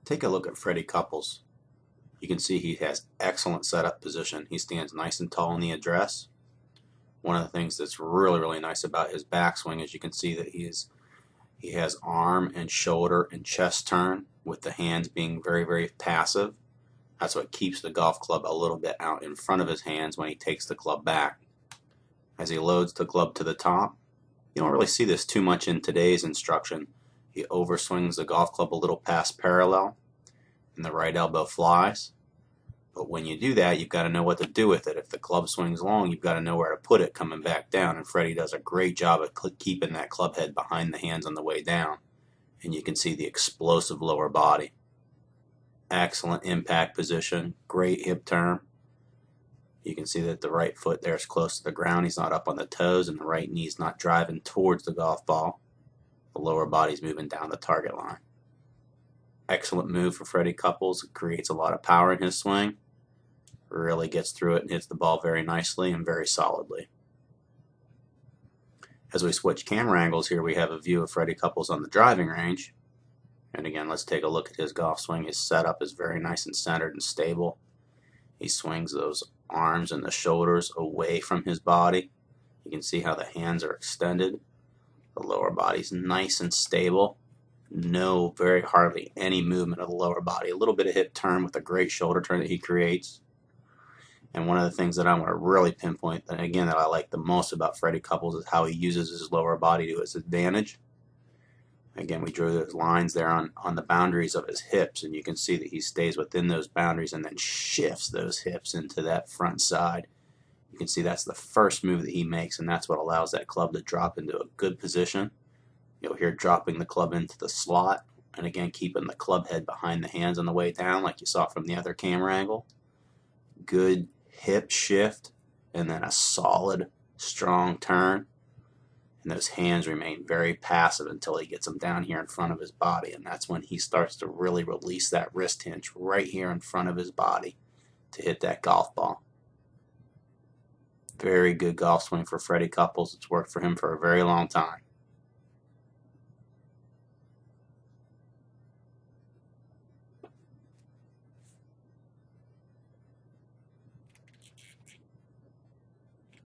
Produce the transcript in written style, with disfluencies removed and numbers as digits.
Take a look at Freddie Couples. You can see he has excellent setup position. He stands nice and tall in the address. One of the things that's really nice about his backswing is you can see that he has arm and shoulder and chest turn with the hands being very passive. That's what keeps the golf club a little bit out in front of his hands when he takes the club back. As he loads the club to the top, you don't really see this too much in today's instruction. He overswings the golf club a little past parallel and the right elbow flies. But when you do that, you've got to know what to do with it. If the club swings long, you've got to know where to put it coming back down. And Freddie does a great job of keeping that club head behind the hands on the way down. And you can see the explosive lower body. Excellent impact position, great hip turn. You can see that the right foot there is close to the ground. He's not up on the toes, and the right knee's not driving towards the golf ball. The lower body's moving down the target line. Excellent move for Freddie Couples. It creates a lot of power in his swing. Really gets through it and hits the ball very nicely and very solidly. As we switch camera angles here, we have a view of Freddie Couples on the driving range. And again, let's take a look at his golf swing. His setup is very nice and centered and stable. He swings those arms and the shoulders away from his body. You can see how the hands are extended. The lower body's nice and stable. Very hardly any movement of the lower body. A little bit of hip turn with a great shoulder turn that he creates. And one of the things that I want to really pinpoint, and again, that I like the most about Freddie Couples is how he uses his lower body to his advantage. Again, we drew those lines there on the boundaries of his hips, and you can see that he stays within those boundaries and then shifts those hips into that front side. You can see that's the first move that he makes, and that's what allows that club to drop into a good position. You'll hear dropping the club into the slot, and again, keeping the club head behind the hands on the way down like you saw from the other camera angle. Good hip shift, and then a solid, strong turn. And those hands remain very passive until he gets them down here in front of his body, and that's when he starts to really release that wrist hinge right here in front of his body to hit that golf ball. Very good golf swing for Freddie Couples. It's worked for him for a very long time.